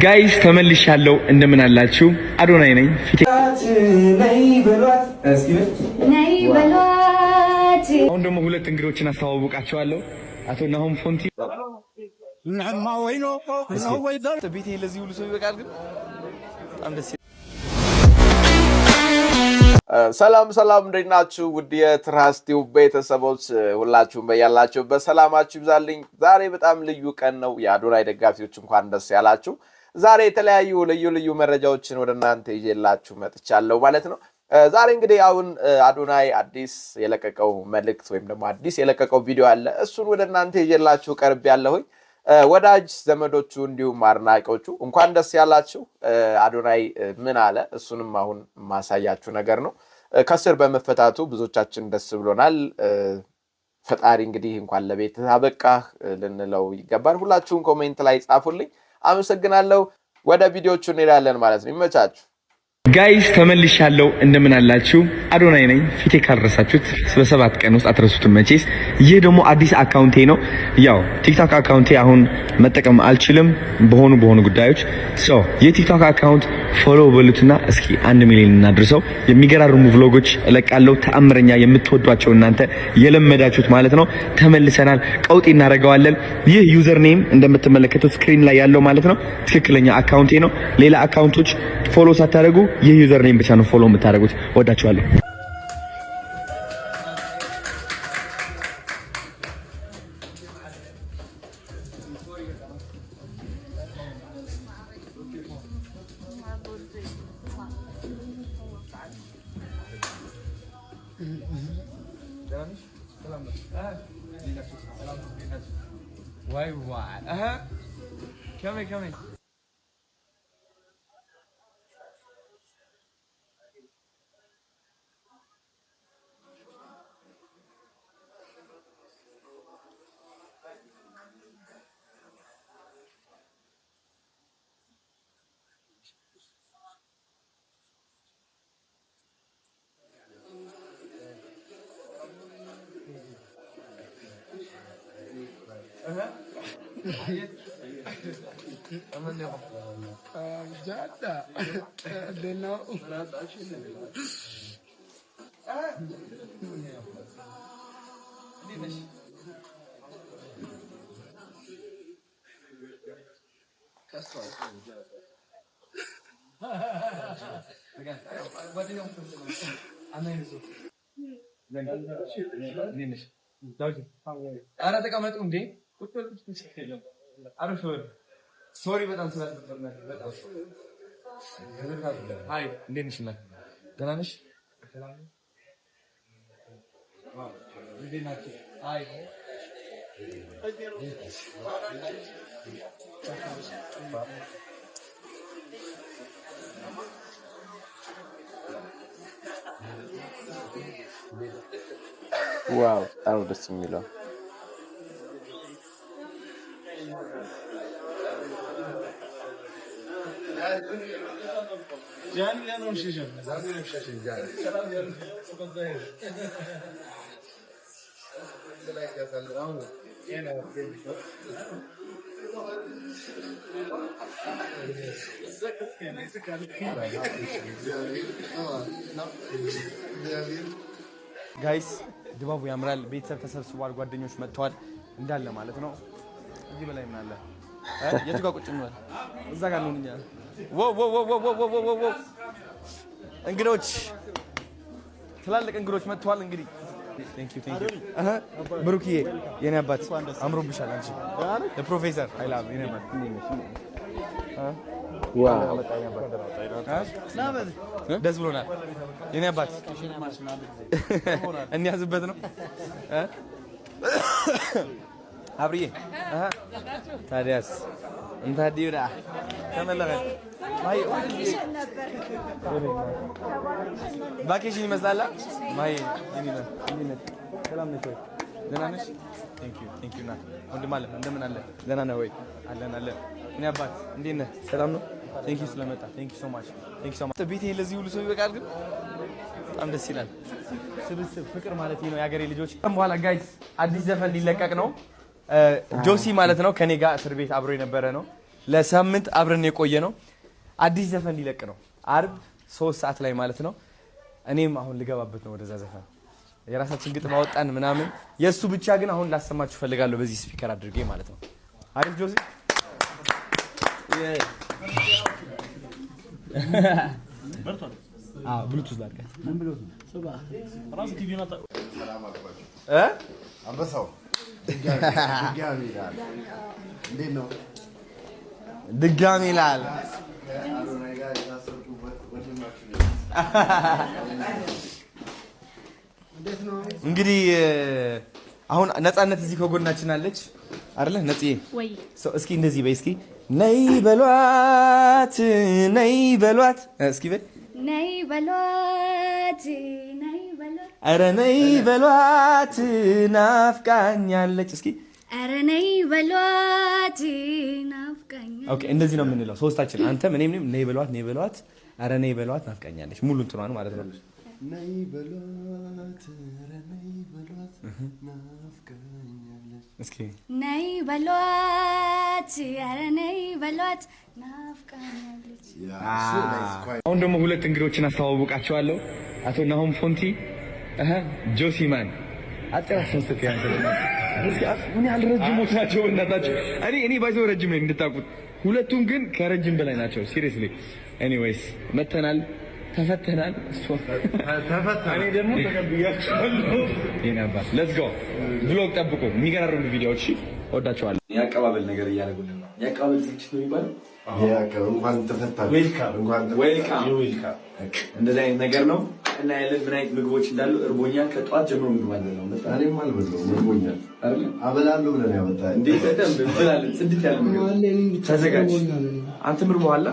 ጋይስ ተመልሻለሁ። እንደምን አላችሁ? አዶናይ ነኝ። ፊቴ አሁን ደግሞ ሁለት እንግዶችን አስተዋውቃቸዋለሁ። አቶ ናሆም ፎንቲ ነማ ወይኖ ነው ወይዳ ቤቴ ለዚህ ሁሉ ሰው ይበቃል። ግን በጣም ደስ ሰላም እንዴት ናችሁ? ውድ የትራስ ቲዩብ ቤተሰቦች ሁላችሁም በያላችሁበት ሰላማችሁ ይብዛልኝ። ዛሬ በጣም ልዩ ቀን ነው። የአዶናይ ደጋፊዎች እንኳን ደስ ያላችሁ። ዛሬ የተለያዩ ልዩ መረጃዎችን ወደ እናንተ ይዤላችሁ መጥቻለሁ ማለት ነው። ዛሬ እንግዲህ አሁን አዶናይ አዲስ የለቀቀው መልእክት ወይም ደግሞ አዲስ የለቀቀው ቪዲዮ አለ። እሱን ወደ እናንተ ይዤላችሁ ቀርቤያለሁኝ። ወዳጅ ዘመዶቹ እንዲሁም አድናቂዎቹ እንኳን ደስ ያላችሁ። አዶናይ ምን አለ? እሱንም አሁን ማሳያችሁ ነገር ነው። ከስር በመፈታቱ ብዙዎቻችን ደስ ብሎናል። ፈጣሪ እንግዲህ እንኳን ለቤት አበቃህ ልንለው ይገባል። ሁላችሁም ኮሜንት ላይ ጻፉልኝ። አመሰግናለሁ። ወደ ቪዲዮቹ እንሄዳለን ማለት ነው። ይመቻችሁ። ጋይስ ተመልሻለሁ። እንደምን አላችሁ? አዶናይ ነኝ። ፊቴ ካልረሳችሁት በ7 ቀን ውስጥ አትረሱትም መቼስ። ይህ ደግሞ አዲስ አካውንቴ ነው። ያው ቲክቶክ አካውንቴ አሁን መጠቀም አልችልም በሆኑ ጉዳዮች። የቲክቶክ አካውንት ፎሎ በሉትና እስኪ 1 ሚሊዮን እናድርሰው። የሚገራርሙ ቭሎጎች እለቃለሁ። ተአምረኛ የምትወዷቸው እናንተ የለመዳችሁት ማለት ነው። ተመልሰናል። ቀውጢ እናደርገዋለን። ይህ ዩዘር ኔም እንደምትመለከቱት ስክሪን ላይ ያለው ማለት ነው ትክክለኛ አካውንቴ ነው። ሌላ አካውንቶች ፎሎ ሳታደርጉ ይህ ዩዘር ኔም ብቻ ነው ፎሎ የምታደርጉት። ወዳችኋለሁ። Coming. جادا دينو أنا تكملت أمدي عارف سوري በጣም ስላስፈለገ በጣም ሃይ እንዴት ነሽ? ደህና ነሽ? እንዴት ናችሁ? ሃይ ዋው በጣም ደስ የሚለው يعني انا مش جاي زعما مش جاي سلام يا فقط زايد لا يا سلام انا ጋይስ ድባቡ ያምራል። ቤተሰብ ተሰብስቧል። ጓደኞች መጥተዋል እንዳለ ማለት ነው። እዚህ በላይ ምን አለ? የቱ ጋር ቁጭ እንበል? እዛ ጋር ነው እኛ ወው እንግዶች ትላልቅ እንግዶች መጥተዋል። እንግዲህ ቴንክ ዩ ብሩክዬ የኔ አባት አምሮብሻል። አንቺ ለፕሮፌሰር አይላም የኔ አባት ዋው ደስ ብሎናል። የኔ አባት እንያዝበት ነው አብሪዬ ታዲያስ እንታዲውራ ተመለከ ማይ ቫኬሽን ይመስላል። ማይ እንዴት ሰላም ነሽ ወይ? ደህና ነሽ? ቴንክ ዩ ና ወንድም አለ እንደምን አለ? ደህና ነህ ወይ? አለን እኔ አባት እንዴት ነህ? ሰላም ነው። ቴንክ ዩ ስለመጣ ቴንክ ዩ ሶ ማች ቤቴ ለዚህ ሁሉ ሰው ይበቃል። ግን በጣም ደስ ይላል። ስብስብ ፍቅር ማለት ነው የሀገሬ ልጆች። በኋላ ጋይስ አዲስ ዘፈን ሊለቀቅ ነው። ጆሲ ማለት ነው ከኔ ጋር እስር ቤት አብሮ የነበረ ነው። ለሳምንት አብረን የቆየ ነው። አዲስ ዘፈን ሊለቅ ነው አርብ 3 ሰዓት ላይ ማለት ነው። እኔም አሁን ልገባበት ነው ወደዛ ዘፈን። የራሳችን ግጥም አወጣን ምናምን። የሱ ብቻ ግን አሁን ላሰማችሁ ፈልጋለሁ በዚህ ስፒከር አድርጌ ማለት ነው። አሪፍ ጆሲ ብሉቱዝ ላድርጋት። ምን ብሉቱዝ ራስ ቲቪ ነው አንበሳው ድጋሚ ይላል። እንግዲህ አሁን ነፃነት እዚህ ከጎናችን አለች አይደለ? ነጽዬ ወይ እስኪ እንደዚህ በይ እስኪ ነይ በሏት ነይ በሏት እስኪ በይ ነይ በሏት ነይ በሏት ኧረ ነይ በሏት ናፍቃኛለች እስኪ ኧረ ነይ በሏት ናፍቃኛለች። ኦኬ እንደዚህ ነው የምንለው ሶስታችን አንተ እኔም ነይ በሏት ኧረ ነይ በሏት ናፍቃኛለች ሙሉ እንትኗን ማለት ነው። ነይ በሏት ኧረ ነይ በሏት ናፍቃኛለች እስኪ ነይ በሏት ኧረ ነይ በሏት ናፍቃኛለች። አሁን ደግሞ ሁለት እንግዶችን አስተዋውቃቸዋለሁ። አቶ ናሆም ፎንቲ ጆሲማን አጥራስንስከ ያንተ እስኪ ምን ያህል ረጅሞች ናቸው እናታችሁ። እኔ ባይዘው ረጅም ነኝ እንድታውቁት፣ ሁለቱም ግን ከረጅም በላይ ናቸው። ሲሪየስሊ ኤኒዌይስ መተናል ተፈተናል። እኔ ደግሞ ተቀብያቸዋለሁ። የኔ አባት ሌትስ ጎ ብሎግ ጠብቁ። የሚገራርሙ ቪዲዮዎች ወዳቸዋለሁ። የአቀባበል ነገር እያደረጉልን ነው። የአቀባበል ዝግጅት ነው የሚባለው። እንኳን ተፈታል። ዌልካም እንደዚህ አይነት ነገር ነው እና ያለን ምን አይነት ምግቦች እንዳሉ እርቦኛል። ከጠዋት ጀምሮ ምግብ አለ ነው መጣ። እኔም አልበላሁም እርቦኛል። አበላለሁ ብለን ያመጣ እንዴ በደንብ እንበላለን። ጽድት ያለ ምግብ ተዘጋጅ። አንተ ምር በኋላ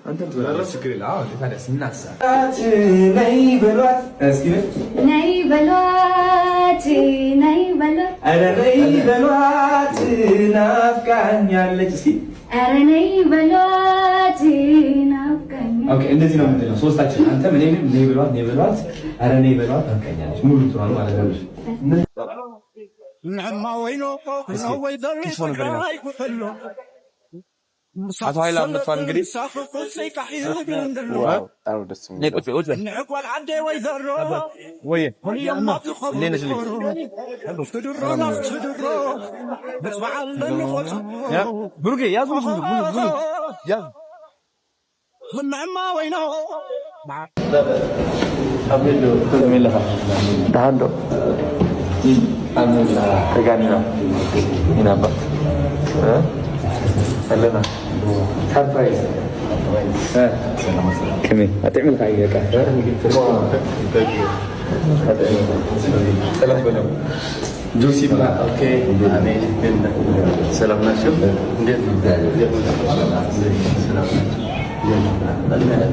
አንተ ትበላለህ። ችግር የለም። አዎ ታዲያስ እናሳ ነይ በሏት እስኪ ነይ በሏት ነይ በሏት ኧረ ነይ በሏት ናፍቃኛለች እስኪ ኧረ ነይ በሏት ናፍቃኛለች። ኦኬ እንደዚህ ነው የምንለው ሶስታችን አንተ እኔም ነይ በሏት ኧረ ነይ በሏት ናፍቃኛለች ሙሉ እንትኗን ማለት ነው። ነማ ወይኖ ነው ወይ ደረሰ አቶ ኃይል አመጣን እንግዲህ هلنا سربرايز كمين هتعمل حاجه كده سلام بلو جوسي بلا اوكي امين سلام نشوف سلام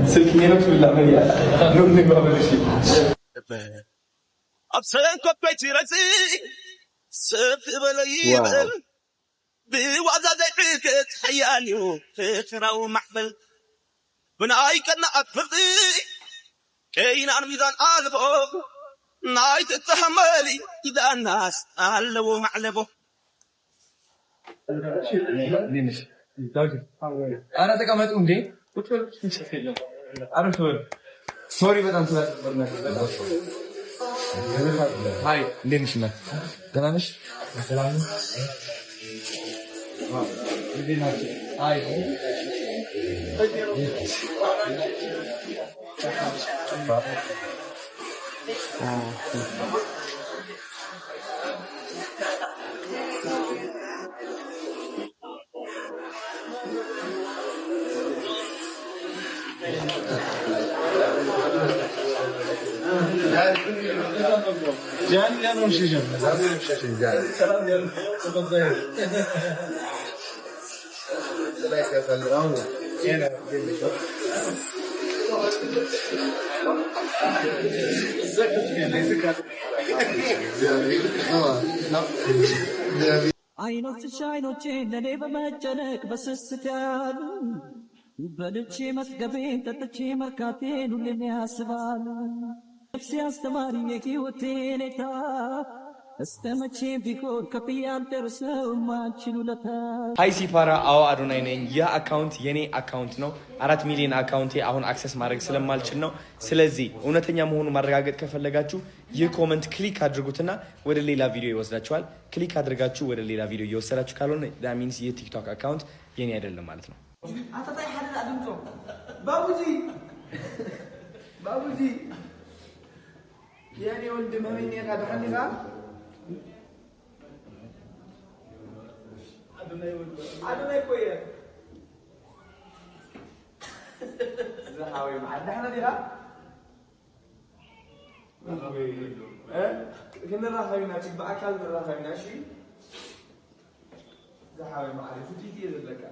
سلكني لك بالله يا نور نقبل شيء ابسلك كوبيتي رزي سب بلاي بوعد ذكرك حياني وفكرة ومحبل بناي كنا أفردي كينا ميزان قلبه نايت التحملي إذا الناس قلبوا معلبه أنا تكملت أمدي أنا سوري بدأ هاي ليه نشنا تنامش هاي جاني أنا مش جاني زادني مش جاني سلام يا تفضل سلاك يا سلام هنا አይኖችሽ አይኖቼ ለኔ በመጨነቅ በስስት ያሉ በልቼ መስገቤን ጠጥቼ መርካቴን ሁሌም ያስባሉ ነፍሴ አስተማሪ የሕይወቴ ኔታ ሃይ ሲፓራ አዎ አዶናይ ነኝ። ያ አካውንት የኔ አካውንት ነው። 4 ሚሊዮን አካውንቴ አሁን አክሰስ ማድረግ ስለማልችል ነው። ስለዚህ እውነተኛ መሆኑን ማረጋገጥ ከፈለጋችሁ ይህ ኮሜንት ክሊክ አድርጉትና ወደ ሌላ ቪዲዮ ይወስዳችኋል። ክሊክ አድርጋችሁ ወደ ሌላ ቪዲዮ እየወሰዳችሁ ካልሆነ that means የቲክቶክ አካውንት የኔ አይደለም ማለት ነው። ባቡጂ የኔ ወንድም ምን ያዳህልጋ አዶናይ ቆየ زهاوي معنا احنا ديها كنا راهينا تبع اكل راهينا شيء زهاوي معنا فتيتي لك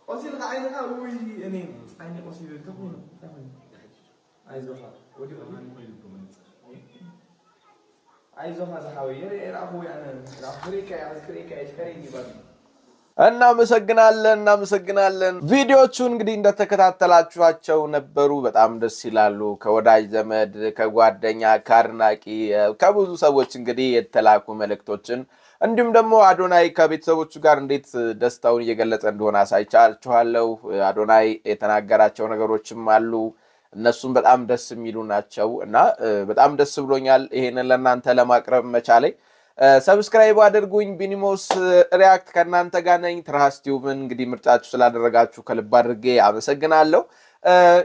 قصير عينها وي يعني عيني قصير تكون عايزها ودي እናመሰግናለን። ቪዲዮቹ እንግዲህ እንደተከታተላችኋቸው ነበሩ። በጣም ደስ ይላሉ። ከወዳጅ ዘመድ፣ ከጓደኛ፣ ከአድናቂ ከብዙ ሰዎች እንግዲህ የተላኩ መልእክቶችን እንዲሁም ደግሞ አዶናይ ከቤተሰቦቹ ጋር እንዴት ደስታውን እየገለጸ እንደሆነ አሳይቻችኋለሁ። አዶናይ የተናገራቸው ነገሮችም አሉ። እነሱም በጣም ደስ የሚሉ ናቸው እና በጣም ደስ ብሎኛል ይሄንን ለእናንተ ለማቅረብ መቻሌ። ሰብስክራይብ አድርጉኝ። ቢኒሞስ ሪያክት ከእናንተ ጋር ነኝ። ትራስ ቲዩብን እንግዲህ ምርጫችሁ ስላደረጋችሁ ከልብ አድርጌ አመሰግናለሁ።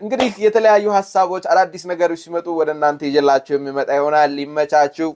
እንግዲህ የተለያዩ ሀሳቦች አዳዲስ ነገሮች ሲመጡ ወደ እናንተ ይዤላችሁ የሚመጣ ይሆናል። ይመቻችሁ።